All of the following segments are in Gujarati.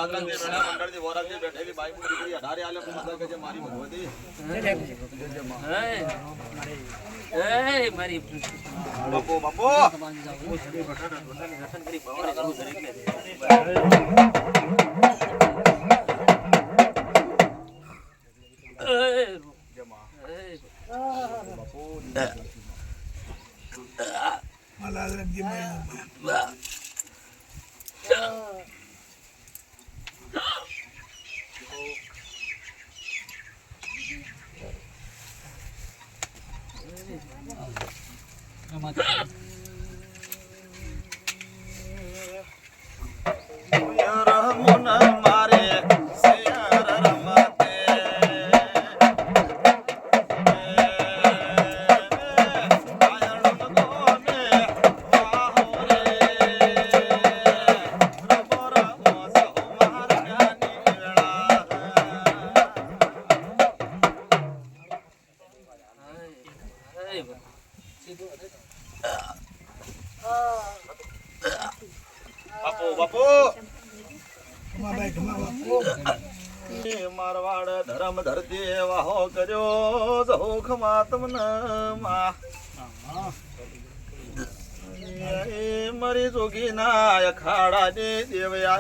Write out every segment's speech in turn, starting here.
જાગરાજી મેળા મંડળની વોરાજી બેઠેલી બાઈ પૂરી કરી 18 આલે મતલબ કે જે મારી ભગવતી એ મારી બાપો બાપો દર્શન કરી ભગવાન કરું દરેક ને મારવાડ ધર્મ ધરતી વાહો કર્યો સૌખ માતમન મરી જોગી ના અખાડા ને દેવયા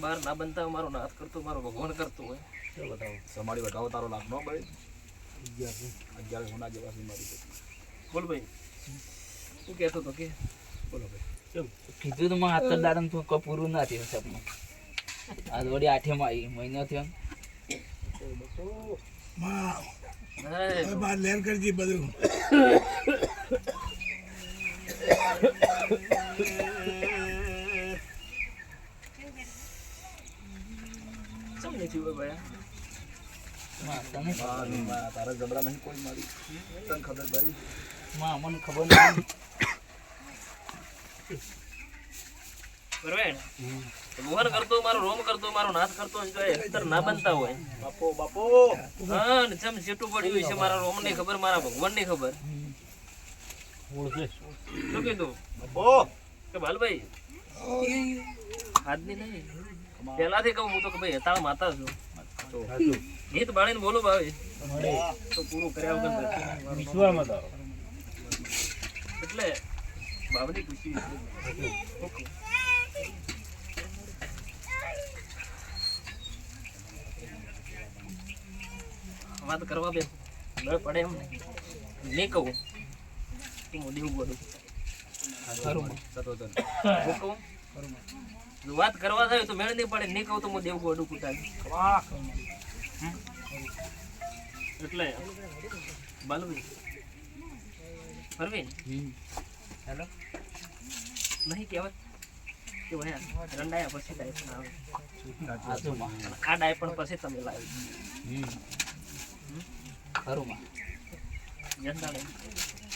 બાર ના બનતા મારો નાથ કરતો મારો ભગવાન કરતો હોય બતાવો સમાડી બતાવો તારો લાખ નો ભાઈ 11 હોના જેવા છે મારી બોલ ભાઈ તું કહેતો તો કે બોલો ભાઈ કેમ કીધું તો માં આતર દાડમ તું કો પૂરું ના થયું સપનું આ વળી 8 માં આવી મહિનો થયો માં બાર લેર કરજી બધું તારા જબરા નહીં કોઈ મારી તને ખબર ભાઈ માં મને ખબર નથી બરાબર ભગવાન કરતો મારો રોમ કરતો મારો નાથ કરતો અંતર ના બનતા હોય બાપો બાપો હા ને જેમ સીટું પડ્યું છે મારા રોમ ની ખબર મારા ભગવાન ની ખબર શું કીધું બાપો કે ભાલભાઈ આજની નહીં પેલાથી કહું હું તો કે ભાઈ હેતાળ માતા છું ગીત બાળીને બોલું ભાઈ તો પૂરું કર્યા વગર વિશ્વામાં તો એટલે બાબની ખુશી વાત કરવા બે પડે એમ નહીં કહું હું દેવું બોલું કહું જો વાત કરવા જાય તો મેળ નહીં પડે નહીં કહું તો હું દેવું ગોડું કુટાવી એટલે બાલવી પરવીન હેલો નહીં કહેવાય કે ભાઈ રંડાયા પછી ડાય પણ આવે આ ડાય પણ પછી તમે લાવી ખરું માં જંદાડે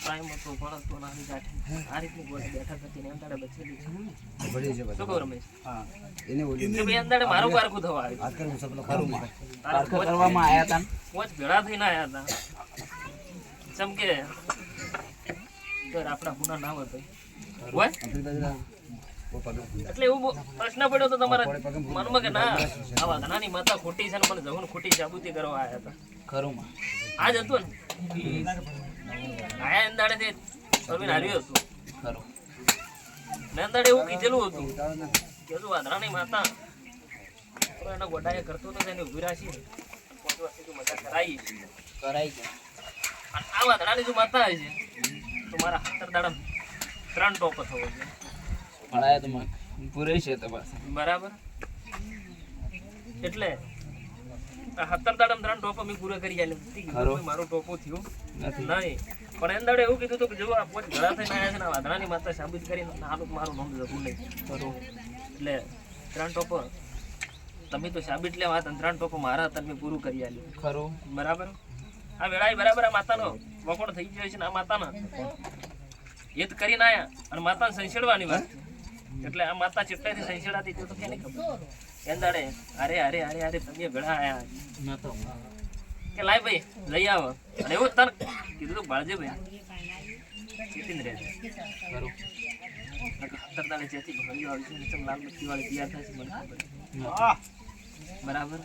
પ્રાઇમ હતો ભણતો નાની ગાંઠે આ રીતની ગોળી બેઠા હતી ને અંદાડે બચેલી છે શું કહું રમેશ એને કે ભાઈ અંદાડે મારું પારખું થવા આવ્યું વાત કરું સપનો ખરું માં પારખા કરવામાં આયા તા પોચ ભેળા થઈને આયા હતા જેમ કે આપણા ગુના ના હોય હોય એટલે એવું પ્રશ્ન પડ્યો તો તમારા મનમાં કે ના આવા ઘણાની માતા ખોટી છે ને મને જવું ખોટી જાગૃતિ કરવા આવ્યા હતા ખરું માં આજ હતું ને આયા અંદાડે તે પરવીન હાર્યું હતું ખરું ને અંદાડે એવું કીધેલું હતું કે જો વાદરાની માતા તો એના ગોડાએ કરતો તો એની ઉભી રાશી 5 વર્ષથી મજા કરાઈ ગયા અને આ વાદરાની જો માતા છે તો મારા 17 દાડા 3 ટોપ થવો છે મળાય તો પૂરે છે તો બસ બરાબર એટલે 17 દાડા 3 ટોપ અમે પૂરા કરી આલ્યો મારો ટોપો થયો નહીં પણ એંદાડે એવું કીધું તો કે જો આ પોચ ઘડા થઈને આયા છે ને વાદરાની માતા સાબિત કરીને હાલું મારું નામ જતું નહીં એટલે 3 ટોપ તમે તો સાબિત લેવા હતા 3 ટોપ મારા હતા મેં પૂરું કરી આલ્યું ખરું બરાબર આ વેળાએ બરાબર આ માતાનો વખોડ થઈ ગયો છે ને આ માતાના યત કરીને આયા અને માતાને સંસેડવાની વાત એટલે આ માતા ચિટ્ટાથી સંસેડાતી તો કે નહીં ખબર એમ દાડે અરે અરે અરે અરે તમે ઘણા આયા ના તો કે લાય ભાઈ લઈ આવો અને એવું તને કીધું તો બાળજે ભાઈ ચેતીને રહે ખરું 17 દાડે ચેતી ભર્યો આવી છે ને લાલ બત્તી વાળી તૈયાર થાય છે મને ખબર. બરાબર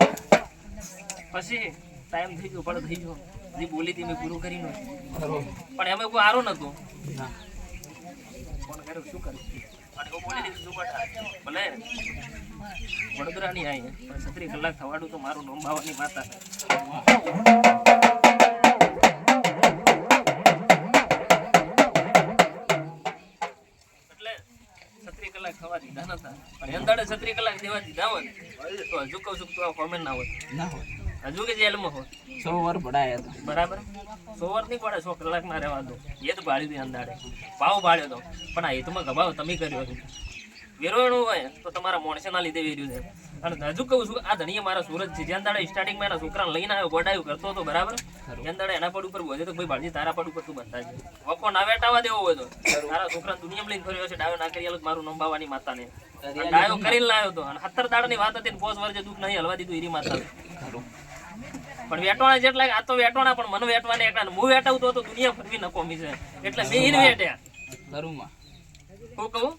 પછી ટાઈમ થઈ ગયો પણ થઈ ગયો જે બોલી હતી મેં પૂરું કરી નો ખરું પણ એમાં કોઈ આરો નતો ના ફોન કર્યો શું કર્યું અને હું બોલી દીધું દુપટ્ટા ભલે વડોદરાની આવી પણ 36 કલાક થવાડું તો મારું નોમ બાવાની માતા એટલે 36 કલાક થવા દીધા નતા પણ એમ દાડે 36 કલાક દેવા દીધા હોત તો હજુ કહું છું કે તું આ કોમેન્ટ ના હોત ના હોય હજુ કે જેલમાં હોત 100 વાર પડાયા હતા બરાબર 100 વાર નહીં પડે 100 કલાકમાં રહેવા દો એ તો ભાળ્યું હતું અંદાડે ભાવ ભાળ્યો તો પણ આ હેતુમાં ગભાવ તમે કર્યો હતો વેરોયણું હોય તો તમારા મોણસેના લીધે વેર્યું છે અને હજુ કહું છું આ ધણીએ મારા સુરત છે જ્યાં દાડે સ્ટાર્ટિંગમાં એના છોકરાને લઈને આવ્યો ગોડાયું કરતો હતો બરાબર જ્યાં દાડે એના પડ ઉપર બોલે તો ભાઈ ભાળજી તારા પડ ઉપર તું બંધા છે વકો ના વેટાવા દેવો હોય તો તારા છોકરાને દુનિયામાં લઈને ફર્યો છે ડાયો ના કરી આલો મારું નંબાવાની માતાને ડાયો કરીને લાવ્યો તો અને 17 દાડાની વાત હતી ને 5 વર્ષે દુઃખ નહીં હલવા દીધું એરી માતા ખરું પણ વેટવાના જેટલા આ તો વેટવાના પણ મને વેટવાને એકલા હું વેટાવતો તો દુનિયા ફરવી ન કોમી છે એટલે મેં ઈન વેટ્યા ખરું માં હું કહું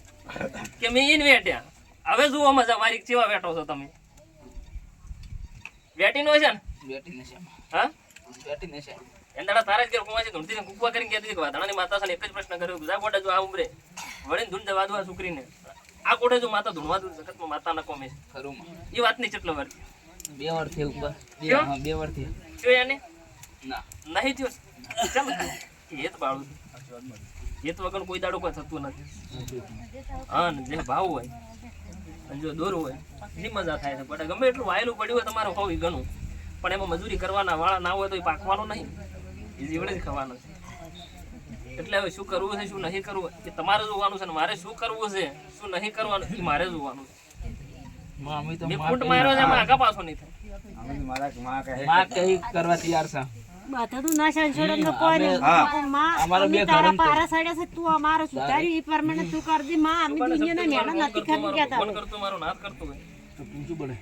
કે મેં ઈન વેટ્યા હવે જુઓ મજા મારી કેવા વેટો છો તમે વેટી નો છે ને બેટી નશે હા બેટી નશે એંદાડા તારા જ ઘેર કુવાસી ધૂંઢીને કુકવા કરીને કહેતી કે વાધણાની માતા છે ને એક જ પ્રશ્ન કર્યો કે જા ગોડા જો આ ઉમરે વળીને ધૂંઢ જવા દો આ છોકરીને આ કોઠે જો માતા ધૂણવા દઉં જગતમાં માતા ન કોમે છે ખરું માં એ વાતની કેટલો વાર 2 વાર થી ઉપર ક્યો? હા 2 વાર થી થયો એને ના નહીં થયો ચાલ હેત બાળું હેત વગર કોઈ દાડો કોઈ થતું નથી હા ને જે ભાવ હોય અને જો દોર હોય એની મજા થાય છે પણ ગમે એટલું વાયેલું પડ્યું હોય તમારે હોવી ઘણું પણ એમાં મજૂરી કરવાના વાળા ના હોય તો એ પાકવાનો નહીં એ જીવડે જ ખાવાનો છે એટલે હવે શું કરવું છે શું નહીં કરવું એ તમારે જોવાનું છે ને મારે શું કરવું છે શું નહીં કરવાનું એ મારે જોવાનું છે મામી તો મેં ફૂટ માર્યો છે એમાં આગા પાછો નહીં થાય માં કઈ કરવા તૈયાર છે બધા તું ના સંશોધન તો કોઈ નહીં. માં, અમારા બે અમે તારા ઘરમ તો. પારા સાડ્યા છે, તું અમારો સુધાર્યું, ઈ પ્રમાણે તું કરી દે. માં, અમે દુનિયાના નેણા નથી ખબર કહેતા ફોન હોય. કરતો મારો નાથ કરતો હોય તો પૂછું પડે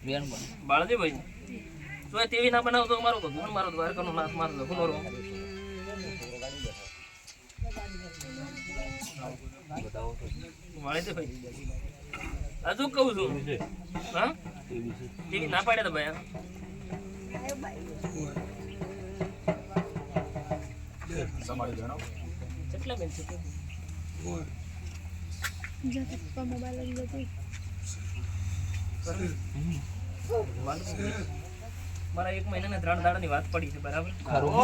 બેન બને બાળજીભાઈ તો એ તેવી ના બનાવતો મારો તો ગુણ મારો દ્વારકાનો નાથ મારો લખુનો રો વાળીભાઈ હજુ કહું છું હા તેવી ના પાડે તો ભાઈ તમારી બહેનો કેટલા બેન છે મારા 1 મહિનાને 3 દાડાની વાત પડી છે બરાબર ખરું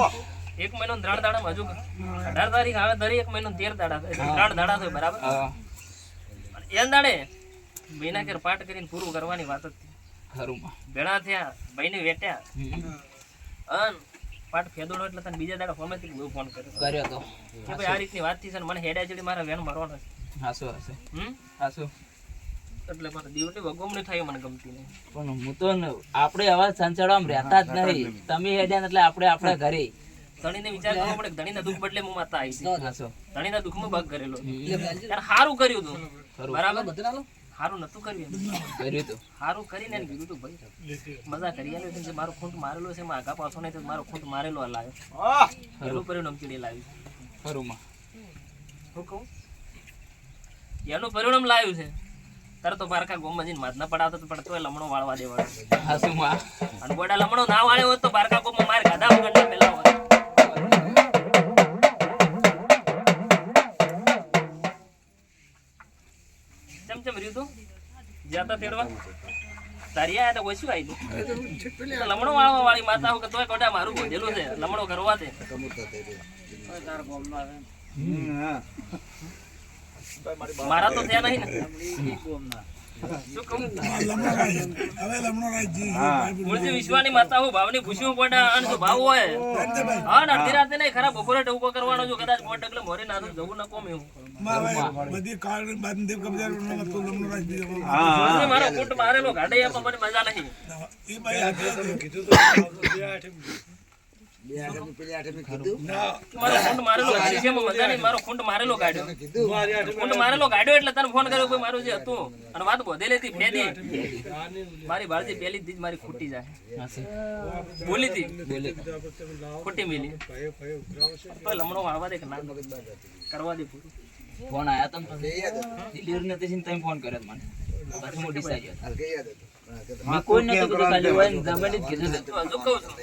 1 મહિનો ને 3 દાડામાં હજુ 18 તારીખ આવે દરેક 1 મહિનો 13 દાડા એટલે 3 દાડા થાય બરાબર હા એ દાડે બેના કેર પાઠ કરીને પૂરું કરવાની વાત હતી ખરું ભેળા થયા ભાઈને વેટ્યા અન પાઠ ફેદોડો એટલે તને બીજા દાડા ફોમેથી બહુ ફોન કર્યો કર્યો તો કે ભાઈ આ રીતની વાત થી છે ને મને હેડા ચડી મારા વેણ મારવાનો છે હાસો હાસો હમ હાસો એટલે મને દીવની વગોમણી થાય મને ગમતી નહીં પણ હું તો આપણે અવાજ સંચાડવામાં રહેતા જ નહીં તમે હેડ્યા એટલે આપણે આપણા ઘરે ધણીને વિચાર કરવો પડે ધણીના દુઃખ બદલે હું માતા આવી છે હાસો ધણીના દુઃખમાં ભાગ કરેલો ત્યારે સારું કર્યું તું ખરું બરાબર સારું નતું કર્યું કર્યું તો સારું કરીને એને કીધું તું ભાઈ મજા કરી આલ્યો છે જે મારો ખૂંટ મારેલો છે એમાં આગા પાછો નહીં તો મારો ખૂંટ મારેલો આ લાવ્યો એનું પરિણામ ચીડી લાવ્યું ખરું માં હું કહું એનું પરિણામ લાવ્યું છે તારે તો બારકા ગોમમાં જઈને માથ ના પડાવતો પણ તોય લમણો વાળવા દેવાડો હાસો માં અને ગોડા લમણો ના વાળ્યો હોત તો બારકા ગોમમાં માર ગાધા વગર પેલા હોત ચમ રહ્યું તું જ્યાં તેડવા તારી આયા તો ઓછું આવી લમણો વાળવા વાળી માતા હું કે તોય ગોડા મારું બોધેલું છે લમણો કરવા દે મારા તો થયા નહીં ને શું કહું મૂળજી વિશ્વાની માતા હું ભાવની ખુશીઓ પડે અને જો ભાવ હોય હા ને અડધી રાતે નહીં ખરા બપોરે ટૂંકો કરવાનો જો કદાચ પોટ એટલે મોરે નાથું જવું ન કોમ એવું મારો કુટ મારેલો ગાડે આપવા મને મજા નહીં મારો ખૂંટ મારેલો ગાડી છે મજા નહીં મારો ખૂંટ મારેલો ગાડ્યો ખૂંટ મારેલો ગાડ્યો એટલે તને ફોન કર્યો કોઈ મારું જે હતું અને વાત બોધેલી હતી ફેદી મારી બાળજી પહેલી જ મારી ખૂટી જાય બોલી હતી ખોટી મિલી તો લમણો વાળવા દે કે ના કરવા દે પૂરું ફોન આયા તમ ડિલિવરી નથી થઈને તમે ફોન કર્યો મને પછી હું ડિસાઈડ મેં કોઈ નતું કીધું ખાલી હોય ને જમાને જ કીધું હજુ કહું છું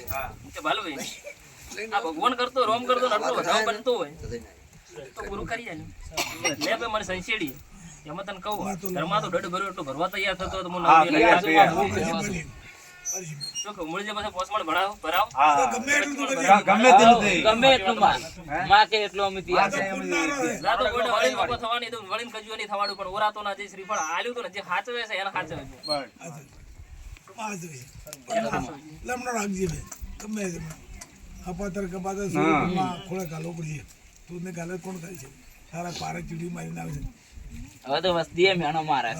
કે ભાલુભાઈ આ ભગવાન કરતો રોમ કરતો આટલો વધારો બનતો હોય તો પૂરું કરી જાય ને લે મને સંશેડી એમાં તને કહું ઘરમાં તો દડ ભર્યો એટલો ભરવા તૈયાર થતો તો શું કહું મૂળ જે પછી પોસ્ટમાં ભરાવ ગમે એટલું માં કે એટલું અમે જાતો ગોડે વળીને લોકો થવાની તો વળીને કજુ નહીં થવાનું પણ ઓરાતો ના જે શ્રીફળ આલ્યું તો ને જે હાચવે છે એને હાચવે લમણો રાખજે બે ગમે તે કપાતર સુરમાં ખોળે ગાલો પડશે તું ને ગાલે કોણ થાય છે તારા પારે ચીડી મારીને આવે છે હવે તો વસ્તી મેણો મારે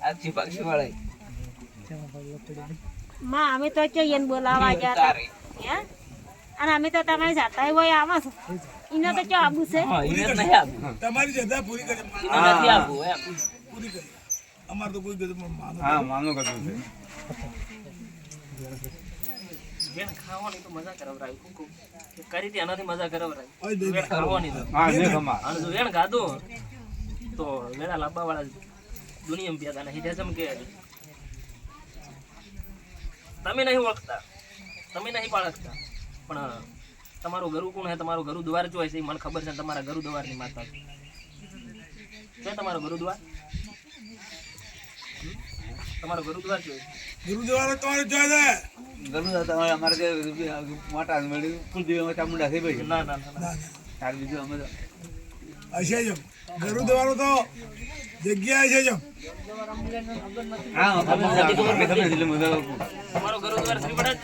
આ ચીપક્ષી વાળે માં અમે તો ચયન બોલાવા જતા હે અને અમે તો તમારી જાતા હોય આવા છો ઈને તો ચો આબુ છે હા એને નહીં આવું તમારી જતા પૂરી કરી નથી આવું એમ પૂરી કરી અમાર તો કોઈ ગજબ માનો માનો કરતું છે બેન ખાવાની તો મજા કરાવરાય કુકુ કે કરી હતી એનાથી મજા કરાવરાય ઓય બે બેન ખાવાની તો અને જો વેણ ગાધો તો વેણા લાંબા વાળા દુનિયામાં પ્યાદા નહીં જેમ કે તમે નહીં ઓળખતા તમે નહીં પાળખતા પણ તમારું ગરુ કોણ હે તમારું ગરુ દ્વાર જો છે મને ખબર છે તમારા ગરુ દ્વારની માતા છે તમારો ગરુ દ્વાર તમારો ગરુ દ્વાર જો ગુરુદ્વારા તમારે જોઈ દે તમારે અમારે જે મોટા કુલદેવીમાં ચામુંડા થઈ ભાઈ ના ના ના તાર બીજું અમે તો હશે જ ગુરુદ્વારો તો જગ્યા છે જ હા ખબર નથી એટલે મજા તમારો ગરુ દ્વાર શ્રી પડા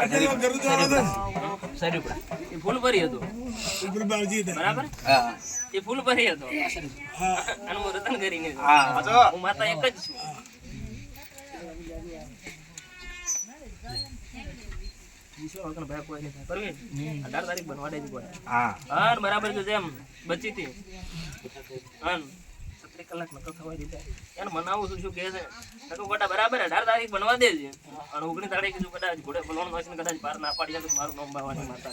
છે ગુરુદ્વારો તો સરી પડા એ ફૂલ ભરી હતો ઉપર બાજી દે બરાબર હા એ ફૂલ ભરી હતો હા અને હું રતન કરીને હા હું માતા એક જ છું વિશ્વ વગર ભાઈ કોઈ નહીં થાય. પરવીન, 18 તારીખ બનવા દે કોઈ. હા હા બરાબર જો જેમ બચી હતી અન 17 કલાક નતો થવા દીધા એને મનાવું છું શું કહે છે નકો ગોટા બરાબર 18 તારીખ બનવા દેજે અને 19 તારીખે જો કદાચ ઘોડે બોલવાનું હશે ને કદાચ બહાર ના પાડી જાય તો મારું નામ બાવાની માતા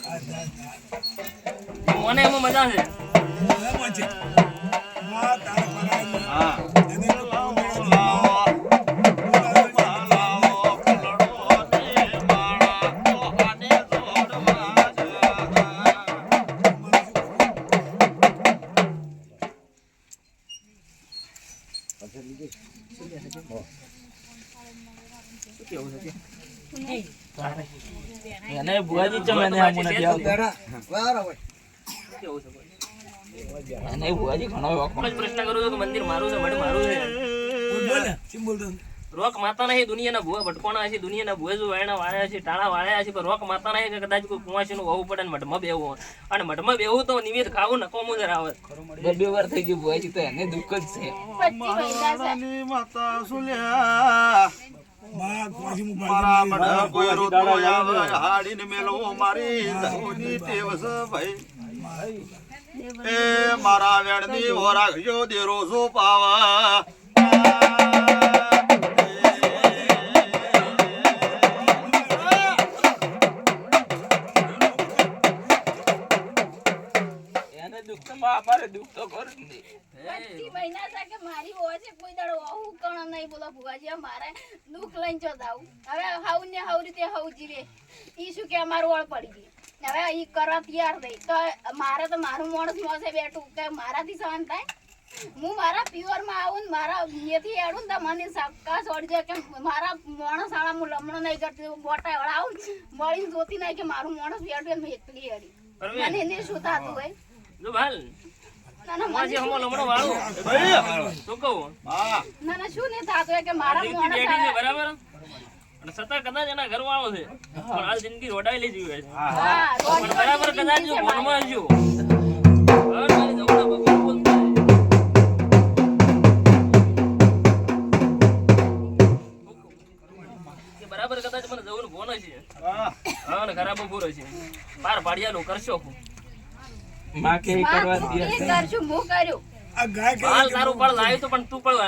મને એમાં મજા છે હા કેવું છે એને બુઆજી ચમ એને આમ નથી આવતું કેવું છે એને બુઆજી ઘણો વખો જ પ્રશ્ન કરું છું કે મંદિર મારું છે મઢ મારું છે રોક માતા નહીં દુનિયાના ભૂવા ભટકોણા છે દુનિયાના ભૂવે જો વાયણા વાળ્યા છે ટાણા વાળ્યા છે પણ રોક માતા નહીં કે કદાચ કોઈ કુવાસી નું વહુ પડે ને મઢમાં બેવું અને મઢમાં બેવું તો નિવેદ ખાવું નકો મુજર આવે બે વાર થઈ ગયું બુઆજી તો એને દુઃખ જ છે માતા સુલ્યા મારા મઢ કોઈ રોતો આવે હાડીને મેલો મારી ધોની ટેવસ ભાઈ એ મારા વેણની હો રાખજો દેરો સો પાવા એને દુઃખ તો અમારે દુઃખ તો કર જ નહીં 25 મહિના છે કે મારી હોય છે કોઈ દાડો આવું કણ નહીં બોલો ભુવાજી મારે દુઃખ લઈને ચો દાવું હવે હાઉ ને હાઉ રીતે હાઉ જીવે ઈ શું કે અમારું વળ પડી ગઈ હવે ઈ કરવા તૈયાર થઈ તો મારે તો મારું માણસ મોસે બેઠું કે મારાથી સહન થાય હું મારા પ્યોર માં આવું ને મારા મેથી એડું તો મને સક્કા છોડી કે મારા માણસ આળા હું લમણો નહીં કરતી બોટા વળા આવું મળીને જોતી નહીં કે મારું માણસ બેઠું મેં એકલી એડી મને એને શું થતું હોય જો ભાલ ના ના માજી હમો લમણો વાળું શું કહું ના ના શું નહીં થતું કે મારા જિંદગી માણસ બેઠી છે બરાબર અને છતાં કદાચ એના ઘરવાળો છે પણ આ જિંદગી રોડાયેલી જીવે છે હા પણ બરાબર કદાચ જો મનમાં જો હર મારી જમણા પગ બોલતા કે બરાબર કદાચ મને જવું ફોન છે હા ને છોકરો છે બાર પાડિયાનું કરશો હું માં કે કરવા દે એ કરશું હું કર્યું આ ગાય કે હાલ તારું પણ લાવ્યું તો પણ તું પણ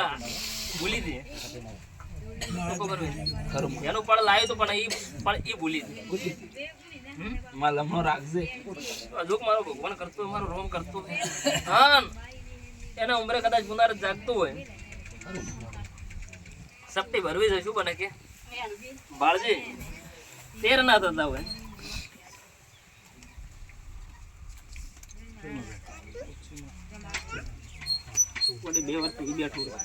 ભૂલી દે એનું પણ લાવ્યું તો પણ ઈ ભૂલી દે માં લમણો રાખજે જોક મારો ભગવાન કરતો હોય, મારો રોમ કરતો હોય. હા એના ઉંમરે કદાચ ગુનાર જાગતો હોય સપટી ભરવી છે શું બને કે બાળજી 13 ના થતા હોય કોડે 2 વર્ષથી ઈ બેઠું રહે.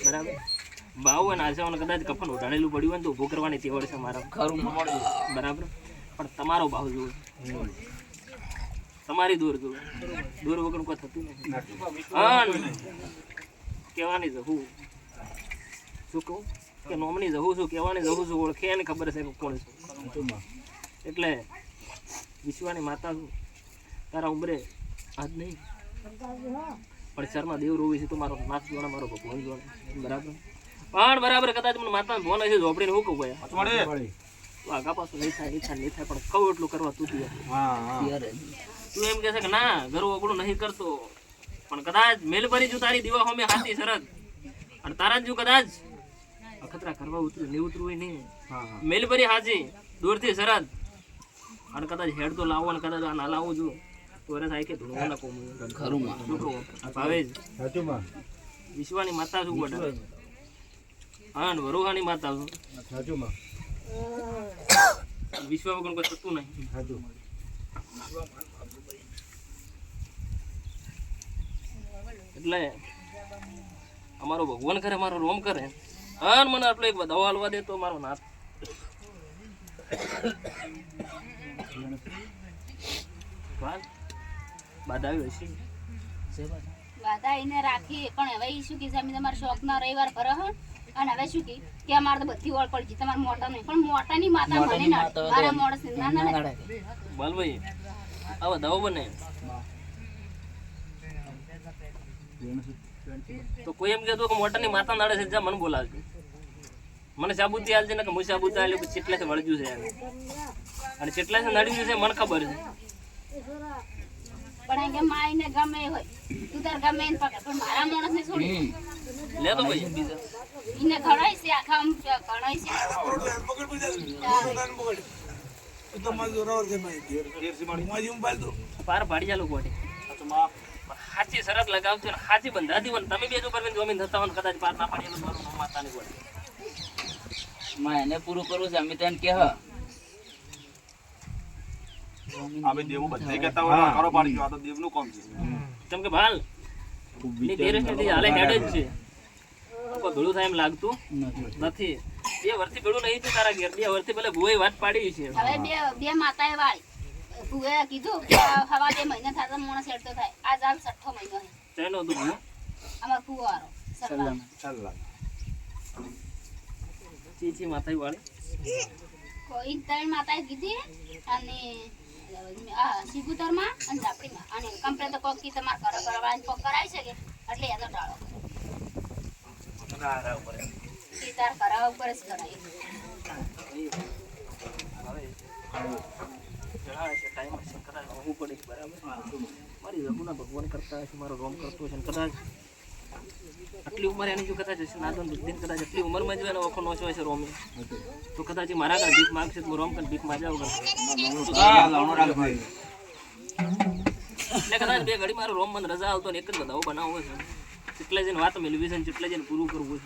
બરાબર બાવ અને આશાઓને કદાચ કફન ઉઢાડેલું પડ્યું હોય ને તો ઊભું કરવાની તેવડ છે મારા ખરું મળે બરાબર પણ તમારો ભાવ જુઓ તમારી દૂર જુઓ દૂર વગર કોઈ થતું નથી હા કહેવાની જહું શું કહું કે નોમની જહું છું કહેવાની જહું છું ઓળખે એને ખબર છે કે કોણ છું એટલે વિશ્વાની માતા છું તારા ઉંમરે આજ નહીં પણ શર્મા દેવ રોવી છે તો મારો નાથ જોવાના મારો ભગવાન જોવાના બરાબર પણ બરાબર કદાચ મને માતા ભોન હશે ઝોપડીને હું કહું ભાઈ આગા પાછું નહીં થાય પણ કહું એટલું કરવા તું તું એમ કહે છે કે ના ઘર ઓગળું નહીં કરતો પણ કદાચ મેલ ભરી જો તારી દીવા હોમે હાથી શરત અને તારા જ જો કદાચ અખતરા કરવા ઉતરું નહીં ઉતરવું હોય નહીં મેલ ભરી હાજી દૂરથી શરત અને કદાચ હેડ તો લાવો અને કદાચ આ ના લાવું છું તો અરે થાય કે ધૂણો ના કોમ ખરું માં ભાવે વિશ્વાની માતા છું બટા હા વરોહાની માતા છું વિશ્વ વગર કોઈ થતું નહીં એટલે અમારો ભગવાન કરે મારો રોમ કરે હા મને આટલો એક દવા હાલવા દે તો મારો નાથ બાધાવી હશે બાધા એને રાખી પણ હવે ઈ શું કે છે અમે તમારા શોખના રવિવાર ભરે હો અને હવે શું કે અમારે તો બધી ઓળ પડી છે તમારે મોટા નહીં પણ મોટાની માતા મને નડે મારા મોડસ ના નડે બાલભાઈ આવા દવા બને તો કોઈ એમ કહેતો કે મોટાની માતા નડે છે જા મને બોલાવજો મને સાબુતી આલજે ને કે હું સાબુતી આલ્યું ચેટલાથી વળજ્યું છે અને ચેટલાથી નડ્યું છે મને ખબર છે પણ કે માઈને ગમે હોય તું તાર ગમે એને પકડ પણ મારા માણસને છોડી લે તો ભાઈ એને ઘણાય છે આખા ઘણાય છે પકડ પકડ તો માજો રોર છે માઈ માજી મોબાઈલ તો પાર પાડી ચાલુ કોટે હાચી શરત લગાવજો ને હાચી બંધાતી હોય તમે બે જો પરવીન જમીન થતા હોય કદાચ પાર ના પાડી મારું માતાની ગોળે માં એને પૂરું કરવું છે અમે તને કે આપણે દેવું બધે કહેતા હોય કરો પાડી ગયો આ તો દેવનું કામ છે કેમ કે ભાલ ની દેરેશથી હાલે હેડ જ છે કોઈ ભેળું થાય એમ લાગતું નથી 2 વર્ષથી ભેળું નહીં છે તારા ઘેર 2 વર્ષથી પેલા ભુવાએ વાત પાડી છે હવે બે માતાએ વાળી ભુએ કીધું કે હવા 2 મહિના થતા માણસ હેડતો થાય આજ હાલ 6ઠો મહિનો છે તેનો તો ભુવો અમાર ફુવારો સરલા ચીચી માથાઈ વાળી કોઈ ત્રણ માતાએ કીધી અને આ સિબુતરમાં અને ઝાપડીમાં અને કમ્પ્લેટ તો કોકી તમાર કરવાની કોક કરાવી શકે એટલે એ તો ડાળો સીતાર કરાવ ઉપર જ કરાય મારી રઘુના ભગવાન કરતા હશે મારો રોમ કરતો હશે કદાચ આટલી ઉંમર એની જો કદાચ હશે નાદન બુદ્ધિન કદાચ આટલી ઉંમરમાં જો એનો ઓખો નોચો હશે રોમે તો કદાચ મારા ઘર ભીખ માગશે તો રોમ કર ભીખ માજા વગર એટલે કદાચ 2 ઘડી મારો રોમ મને રજા આવતો ને એક જ બધાઓ બનાવવો છે એટલે જઈને વાત મેળવી છે એટલે જઈને પૂરું કરવું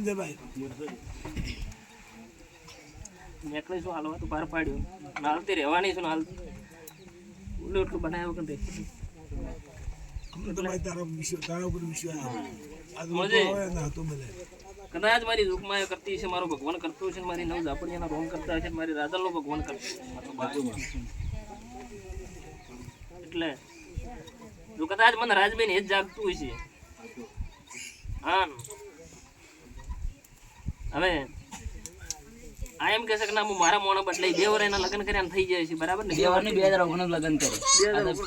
છે ભાઈ નેકળે શું હાલવા તો પાર પાડ્યું હાલતી રહેવાની છું હાલ ઓલું એટલું બનાવ્યું કે તો ભાઈ તારા ઉપર વિશ્વાસ કદાચ મારી દુઃખમાં કરતી છે મારો ભગવાન કરતો છે મારી નવ ઝાપડીના રોમ કરતા છે મારી રાધલનો ભગવાન કરતો એટલે જો કદાચ મને રાજબેન એ જ જાગતું હોય છે હા હવે આ એમ કહે છે કે ના હું મારા મોણા બદલાઈ 2 વર્ષ એના લગ્ન કર્યા થઈ જાય છે બરાબર ને 2 વર્ષની 2019 લગ્ન કરે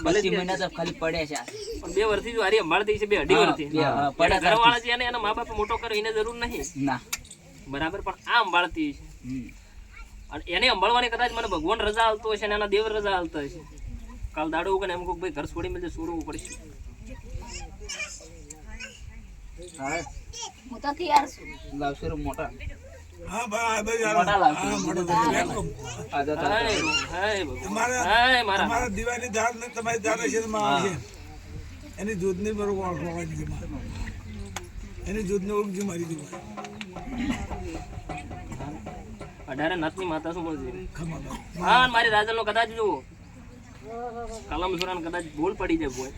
25 મહિના તો ખાલી પડે છે પણ 2 વર્ષથી જો હારી સંભાળતી છે 2 અઢી વર્ષથી ઘરવાળા છે અને એના મા બાપ મોટો કરે એને જરૂર નહીં ના બરાબર પણ આ સંભાળતી છે અને એને સંભાળવાની કદાચ મને ભગવાન રજા આવતો હશે અને એના દેવ રજા આવતા હશે. કાલ દાડો કે એમ કોઈ ભાઈ ઘર છોડી મેં છોડવું પડશે. હું તો તૈયાર છું. લાવશે રૂમ મોટા હા ભાઈ આ ભાઈ મોટા લાવશે. હા મોટો વેલકમ આજા હાય ભગવાન. તમારા હાય મારા તમારા દીવાની ધાર ને તમારી ધાર છે આવશે એની દૂધની બરોબર ઓળખવાની છે એની દૂધની ઓળખી મારી દીવા 18 નાથની માતા શું બોલશે? ખમા ભાઈ હા અને મારી રાજલનો કદાચ જુઓ કલમ સુરાન કદાચ ભૂલ પડી જાય બોય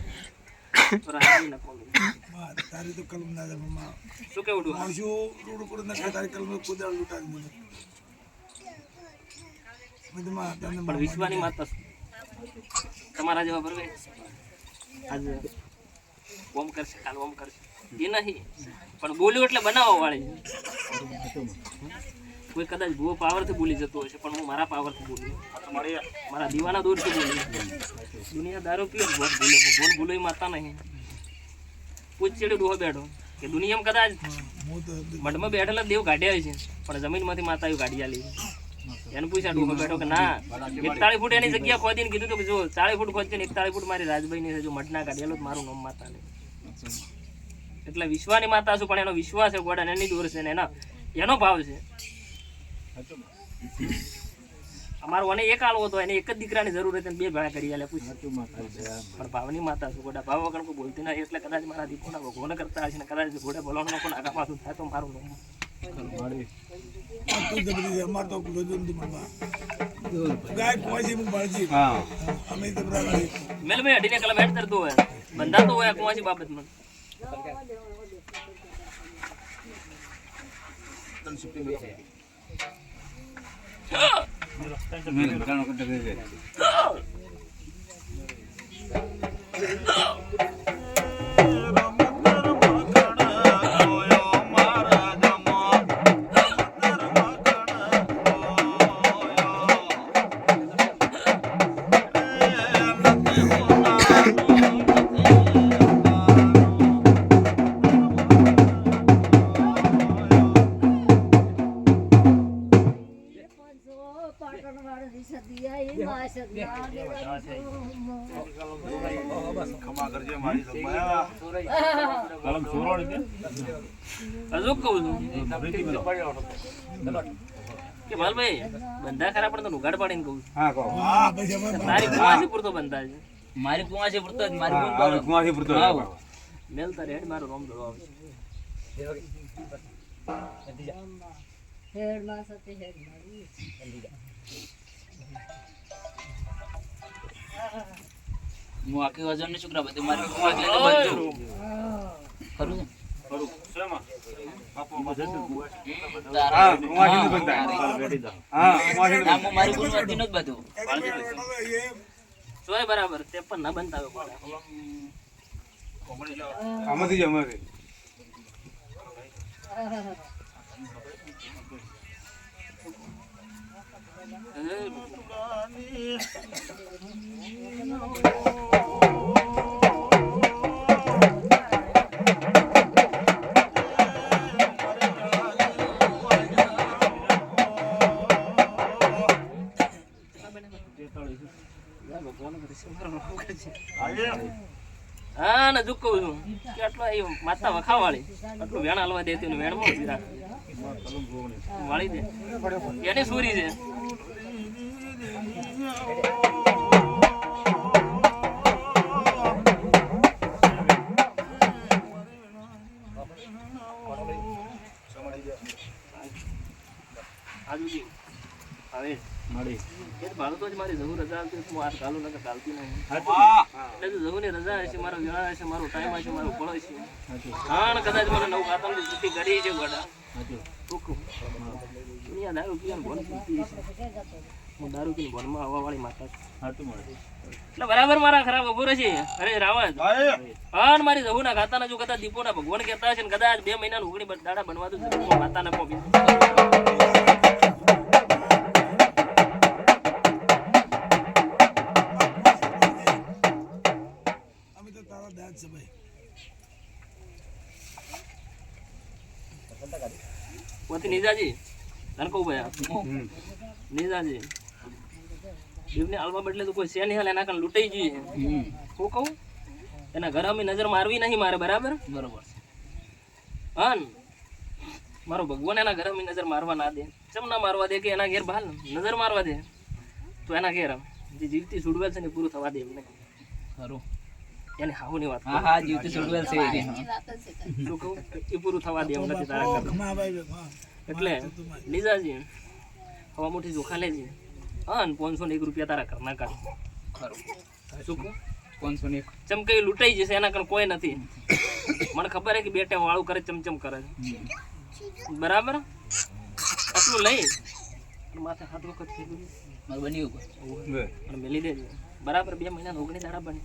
તો રાજી ન કોલું. હા, તારી તો કલમ ના જમા શું કેવું ડુહા? માણસો રોડ ઉપર ના તારી કલમ કુદાળ લૂંટાવી મને મધમાં તને પણ વિશ્વાની માતા શું? તમારા જેવા બરોબર આજ ઓમ કરશે કાલ ઓમ કરશે એ નહીં પણ બોલ્યું એટલે બનાવવા વાળી. કોઈ કદાચ ભૂવો પાવરથી બોલી જતો હશે પણ હું મારા પાવરથી બોલું, મારા દીવાના દૂરથી બોલું. દુનિયા દારૂ પીએ ભોલ ભૂલે ભોલ ભૂલો માતા નહીં. પૂછ ચેડે ડોહો બેઠો કે દુનિયામાં કદાચ હું તો મઢમાં બેઠેલા દેવ કાઢ્યા છે પણ જમીનમાંથી માતા એવું કાઢી આલી. એને પૂછ્યા ડોહો બેઠો કે ના 41 ફૂટ એની જગ્યા ખોદીને કીધું કે જો 40 ફૂટ ખોદશે ને 41 ફૂટ મારી રાજભાઈ ની જો મઢ ના કાઢેલો મારું નામ માતા નહીં. એટલે વિશ્વાની માતા છું પણ એનો વિશ્વાસ છે ગોડા એની દૂર છે ને એનો ભાવ છે. અમારો અને એક આળવો હતો એને એક જ દીકરાની જરૂર હતી 2 ભેળા કરી આલે પૂછ પણ ભાવની માતા છું ગોડા ભાવ વગર કોઈ બોલતી ના એટલે કદાચ મારા દીપોના ભગવાન કરતા હશે ને કદાચ ગોડા બોલાવવાનો પણ આગા પાછું થાય તો મારું નામ તું જબરી અમાર તો ગોજન દી મવા ગાય કોજી મુ બાળજી અમે તો બરાબર મેલ ભાઈ અડીને કલમ હેડ કરતો હોય બંધાતો હોય કોવાસી બાબતમાં તન શિફ્ટિંગ છે ખમા કરજે મારી જમાયા કલમ સોરોડ કે હજુ કહું છું કે ભાલભાઈ બંધા ખરા પણ તો ઉગાડ પાડીને કહું છું. હા કહો હા પછી અમે તારી કુવાસી પૂરતો બંધા છે મારી કુવા છે પડતો જ મારી હા કુવા કુવાથી પૂરતો મેલ તારે હેડ મારો રોમ દડો આવશે. હું આખી વજન ને છોકરા બધું મારી કુવા એટલે તો બધું ખરું છે ખરું શેમાં બાપુ મજે તારા હા કુવાથી બંધા હા કુવાથી નામ મારી કુવા હતી નો જ બધું સોય બરાબર તે પણ ના બનતા હોય પાડા. આમાંથી જ અમારે હા ને જો કહું છું કે આટલો એ માતા વખાવાળી આટલું વેણ હાલવા દેતી ને વેણ માં વાળી દે એની સુરી છે. આજુજી હવે મારી એ તો ભાડું તો જ મારી જરૂર રજા આવતી હું આ ચાલુ નકર ચાલતી નહીં. એટલે જો જવું રજા હશે મારો વેળા હશે મારો ટાઈમ હશે મારો ફળ હશે હા કદાચ મને નવું ખાતાની છૂટી કરી છે ગોડા ટૂંકું દુનિયા દારૂ પીવાનું ભણ પીતી છે. હું દારૂ પીને ભણમાં આવવાવાળી માતા છું. એટલે બરાબર મારા ખરાબ ઉભો રહેશે. અરે રાવણ હા ને મારી જવું ના ખાતાના જો કદાચ દીપોના ભગવાન કહેતા હશે ને કદાચ 2 મહિનાનું ઉગડી દાડા બનવા દો માતા ના પોપી અમે તો તારા દાદ છે ભાઈ પોતે નિજાજી તને કહું ભાઈ નીજાજી જીવને હાલવા બદલે તો કોઈ છે નહીં હાલ એના કારણે લૂંટાઈ જઈએ હું કહું એના ઘરે અમે નજર મારવી નહીં મારે બરાબર બરોબર હા ને? મારો ભગવાન એના ઘરે અમે નજર મારવા ના દે ચમ ના મારવા દે કે એના ઘેર બહાર નજર મારવા દે તો એના ઘેર જે જીવતી સુડવેલ છે ને એ પૂરું થવા દે એમને ખરું એને હાહુની વાત હા હા જીવતી સુડવેલ છે એ. એ વાત જ છે તારી. શું કહું એ પૂરું થવા દે એમ નથી તારા ઘરે ખમા ભાઈ હા એટલે લીજાજી હવા મોટી ચોખા લેજે હા ને 501 રૂપિયા તારા ઘરના કાઢ ખરું શું કહું 501 ચમ કે લૂંટાઈ જશે એના કારણે કોઈ નથી મને ખબર હે કે બે ટાઈમ વાળું કરે ચમચમ કરે છે બરાબર આટલું લઈ અને માથે હાથ વખત ફેરવી મારે બન્યું અને મેલી દેજે બરાબર 2 મહિના 19 દાડા બની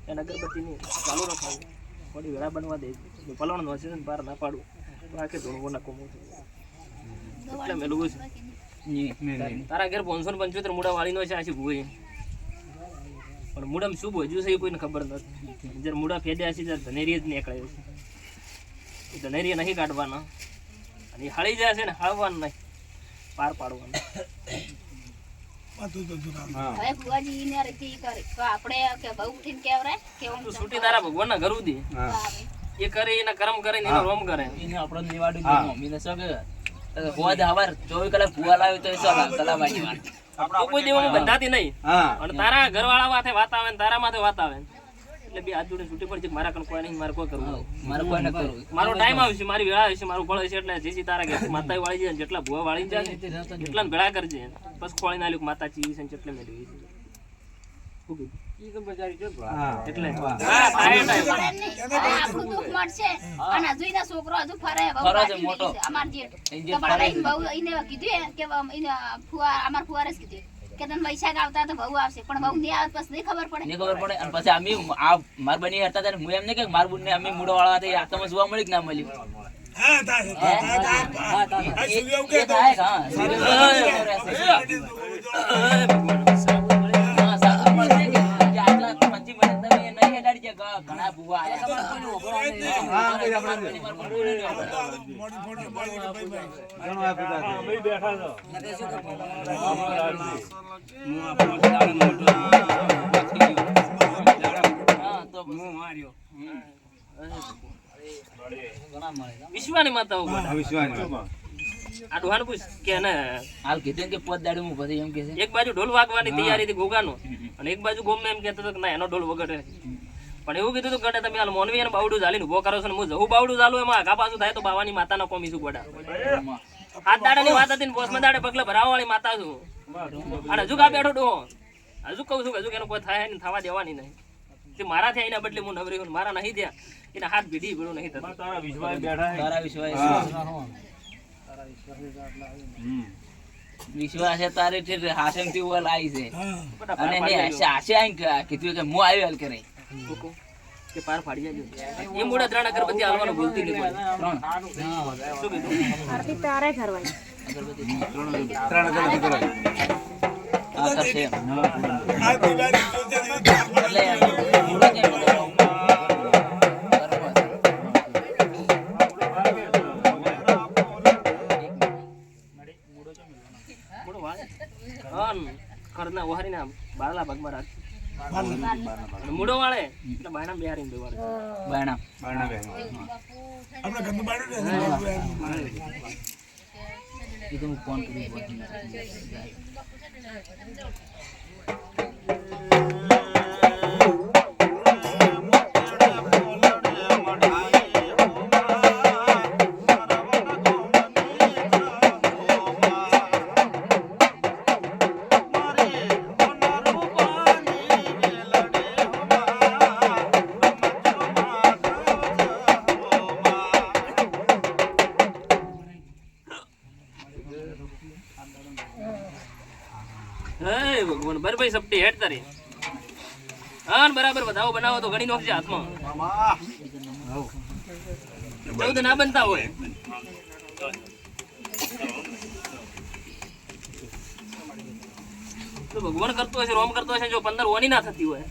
એને અગરબત્તીની ચાલુ રખાવું થોડી વેળા બનવા દે પલવણ હશે ને બહાર ના પાડું તો આખે ધોળવો નાખો એટલે મેલું છે તારા ઘેર 575 મૂડા વાળીનો છે આછી ભૂઈ પણ મૂડામાં શું ભોજ્યું છે એ કોઈને ખબર નથી જ્યારે મૂડા ફેદ્યા છે ત્યારે ધનેરી જ નીકળે છે એ ધનેરી નહીં કાઢવાના અને એ હળી જાય છે ને હાળવાનું નહીં પાર પાડવાનું પાતું તો દુકાન હવે ફુવાજી ઈને રીતે ઈ કરે તો આપણે કે બહુ ઉઠીને કેવરાય કે ઓમ તું છૂટી તારા ભગવાનના ઘર ઉધી આવે. એ કરે એના કર્મ કરે ને એનો રોમ કરે એને આપણો નિવાડું જ મમ્મીને શું કે હોદ હવાર 24 કલાક ભૂવા લાવ્યો તો એ શું તલાવાની વાત તો કોઈ દેવામાં બંધાતી નહીં અને તારા ઘરવાળા માથે વાત આવે ને તારા માથે વાત આવે એટલે બે હાથ જોડે છૂટી પડી છે મારા કણ કોઈ નહીં મારે કોઈ કરવું મારે કોઈ ન કરવું મારો ટાઈમ આવશે મારી વેળા આવશે મારું ફળ હશે એટલે જેસી તારા ઘેર માતા વાળી જાય જેટલા ભૂવા વાળી જાય એટલા ને ભેળા કરજે બસ ખોળી નાલ્યું માતા ચીવી છે એટલે મેળવી છે શું કીધું? એટલે હા થાય થાય. ફરે નહીં. હવે આપણું દુઃખ મળશે અને હજુ એના છોકરો હજુ ફરે બહુ ફરે છે બાકી મોટો. મેલી છે. અમાર જેઠ. એ તો જેઠ પણ ફરે એને બહુ એને કીધું કે એને અમાર ફુવારે જ કીધું કે તને વૈશાખ આવતા તો બહુ આવશે પણ બહુ નહીં આવે પછી નહીં ખબર પડે ને ખબર પડે અને પછી અમે આ માર બની હતા ત્યારે હું એમ ને કે માર બુનને અમે મૂડો વાળા હતા આ તમે જોવા મળી કે ના મળ્યું હા થાય આ સૂર્ય એ ઉગે તો થાય કે હા હા, સારું મળશે કે આટલા 25 મિનિટ તમે નહીં હેડાડી છે ઘણા ભૂવા આયા મોડી મોડી ભાઈ હા તો વિશ્વાની માતા ઉપર આ ડોહાને પૂછ કે ને હાલ કીધું કે પોત દાડે હું પછી એમ કે છે એક બાજુ ઢોલ વાગવાની તૈયારી હતી ઘોઘાનો અને એક બાજુ ગોમે એમ કહેતો હતો કે ના એનો ઢોલ વગડે પણ એવું કીધું હતું ગડે તમે હાલ મોનવી અને બાવડું ઝાલીને ઉભો કરો છો ને હું જહું બાવડું ઝાલું એમાં આગા પાછું થાય તો બાવાની માતાના કોમીશું ગોડા હાથ દાડાની વાત હતી ને પોસમાં દાડે પગલે ભરાવા વાળી માતા છું અને હજુ કા બેઠો ડોહો હજુ કહું છું કે હજુ એનો કોઈ થાય ને થવા દેવાની નહીં તે મારા થયા એના બદલે હું નવરી હું મારા નહીં થયા એના હાથ ભીડી ભીડું નહીં થતું તારા વિશ્વાસ છે તારે હાસમ થી ઓલ આવી છે અને ને આશે આઈ કીધું કે હું આવ્યો હાલ કરે કે પાર ફાડી જાય એ મોડા 3 અગરબત્તી હાલવાનું ભૂલતી નહીં પડે 3 શું કીધું આરતી તારે કરવાની આ કરશે એમ. આ દિવાળી જોજે એટલે મૂળો કેમ કરે? મોડો વાળ હા કરના ઓહારીને બારલા ભાગમાં રાખ અને મૂડો વાળે એટલે બાયણા બેહારીને બેવાડે બાયણા આપણે ગંદુ બાડું ને એ તો હું ફોન કરી હે ભગવાન બરાબર સપટી હેડ તારી હા ને બરાબર બધાઓ બનાવો તો ઘણી નોખશે હાથમાં એવું તો ના બનતા હોય તો ભગવાન કરતો હશે રોમ કરતો હશે જો 15 ઓની ના થતી હોય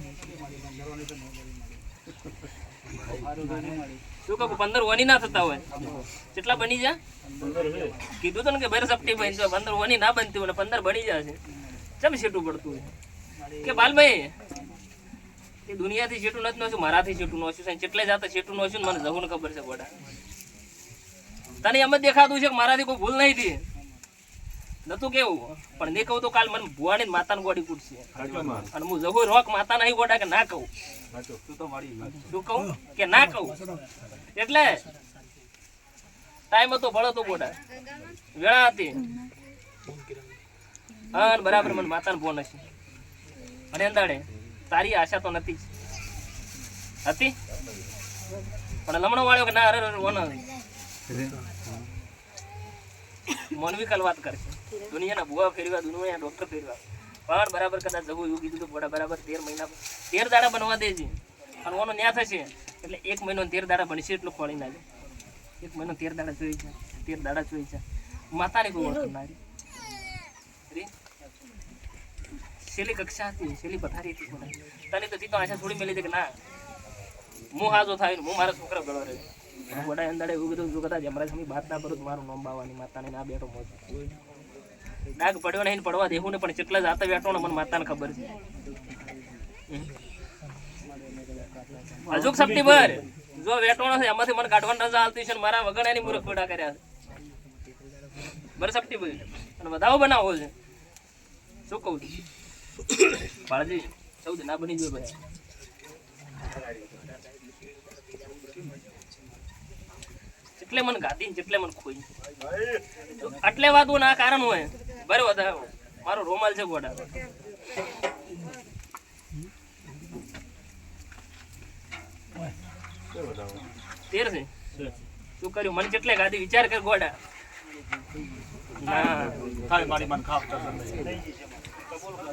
શું કહું 15 ઓની ના થતા હોય કેટલા બની જા કીધું તો ને કે ભૈર સપટી બની 15 ઓની ના બનતી હોય 15 બની જશે ચમ શેટું પડતું હોય કે બાલભાઈ એ દુનિયાથી શેટું નથી નોશું મારાથી શેટું નોશું છે જેટલે જાતા શેટું નોશું મને જહુને ખબર છે ગોડા તને એમ જ દેખાતું છે કે મારાથી કોઈ ભૂલ નહીં થઈ નતું કેવું પણ નહીં કહું તો કાલ મને ભુવાની માતાને ગોડી કૂટશે અને હું જહુ રોક માતા નહીં ગોડા કે ના કહું શું કહું કે ના કહું એટલે ટાઈમ હતો ભળો તો ગોડા વેળા હતી હા બરાબર મને માતાને ફોન હશે અને અંદાડે તારી આશા તો નથી જ હતી પણ લમણો વાળ્યો કે ના અરે મોનવી કાલ વાત કરશે દુનિયાના ભુવા ફેરવા દુનિયા ડોક્ટર ફેરવા પણ બરાબર કદાચ જવું એવું કીધું તો બોડા બરાબર 13 દાડા બનવા દેજે અને ઓનો ન્યા થશે એટલે 1 મહિનો 13 દાડા બનશે એટલું ખોળી નાખે 1 મહિનો 13 દાડા જોઈ છે 13 દાડા જોઈ છે માતાની કોઈ ઓળખ ના રે છેલ્લી કક્ષા હતી છેલ્લી પથારી હતી તને તો તી તો આશા છોડી મેલી દે કે ના હું હાજો થાય હું મારા છોકરા ગળો રહે વડા અંદાડે એવું બધું જો કદાચ અમારા સમી વાત ના કરું મારું નામ બાવાની માતાને ના બેઠો મોજ ડાગ પડ્યો નહીં પડવા દેવું ને પણ કેટલા જાતે બેઠો ને મને માતાને ખબર છે અજુક સપટી ભર જો વેટોણો છે એમાંથી મને કાઢવાની રજા હાલતી છે મારા વગર એની મૂર્ખ ખોડા કર્યા છે બર સપટી ભર અને વધાવો બનાવો છે શું કહું છું બાળજી સૌદ ના બની ગયો ભાઈ જેટલે મને ગાદી જેટલે મને ખોઈ આટલે વાતું ના કારણ હોય બરાબર વધારે મારો રોમાલ છે ગોડા તેર છે શું કર્યું મને જેટલે ગાદી વિચાર કર ગોડા ના થાય મારી મન ખાપ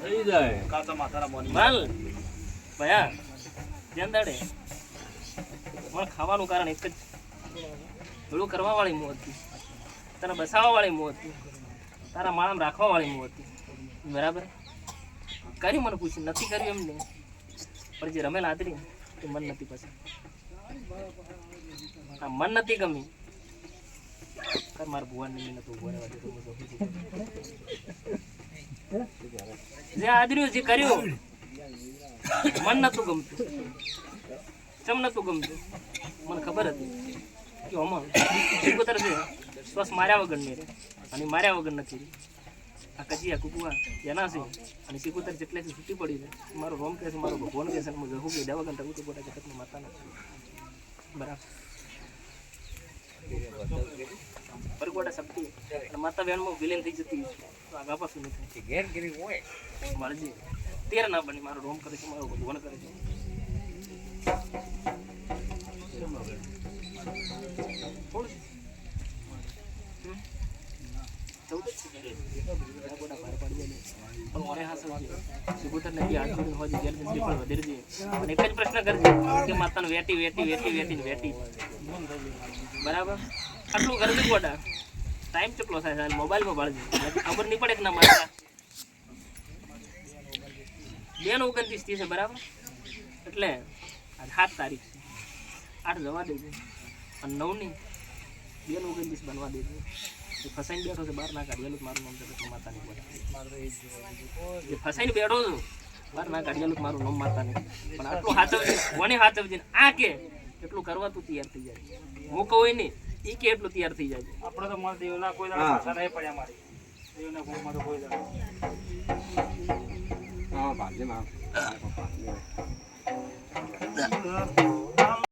થઈ જાય કાચા માથાના મોની માલ ભયા જેંદાડે મને ખાવાનું કારણ એક જ થોડું કરવા વાળી મોં હતી તને બસાવવા વાળી મોં હતી તારા માળામાં રાખવા વાળી મોં હતી બરાબર કર્યું મને પૂછ્યું નથી કર્યું એમને પણ જે રમેલ આદરી એ મન નથી પસંદ આ મન નથી ગમી કર મારા ભુવાનની મહેનત ઉભો રહેવા દે તો જે આદર્યું જે કર્યું મન નતું ગમતું ચમ નતું ગમતું મને ખબર હતી કે અમર સિકોતર છે શ્વાસ માર્યા વગર નહીં રે અને માર્યા વગર નથી રે આ કચિયા કુકુવા એના છે અને સિકોતર જેટલેથી છૂટી પડી છે મારો રોમ કહે છે મારો ભગવાન કહે છે હું જહું કે દેવા વગર તો બોટા જગતમાં માતાના બરાબર પરગોડા શક્તિ અને માતા બહેનમાં વિલીન થઈ જતી આગા પાછું નહીં થાય ઘેર ગીરી હોય મારજી 13 ના બની મારો રોમ કરે છે મારો ભગવાન કરે છે એક જ પ્રશ્ન કરજે કે માતાને વેટી વેટી વેટી વેટી વેટી બરાબર આટલું કરજે ગોડા ટાઈમ કેટલો થાય મોબાઈલમાં ભાળજે ખબર નહીં પડે કે ના માતા 2/29 છે બરાબર એટલે આજ 7 તારીખ છે 8 જવા દેજો અને 9 ની 2/29 બનવા દેજો ફસાઈને બેઠો છે બહાર ના કાઢેલું મારું નામ છે માતાની જે ફસાઈને બેઠો છું બહાર ના કાઢેલું મારું નામ માતાની પણ આટલું હાચવજે કોને હાચવજે આ કે એટલું કરવા તું તૈયાર થઈ જાય હું કહું નહીં એ કે એટલું તૈયાર થઈ જાય આપણે તો મારા દેવના કોઈ દાડા પાછા નહીં પડ્યા મારી દેવના ભૂલમાં તો કોઈ દાડા હા ભાજી ના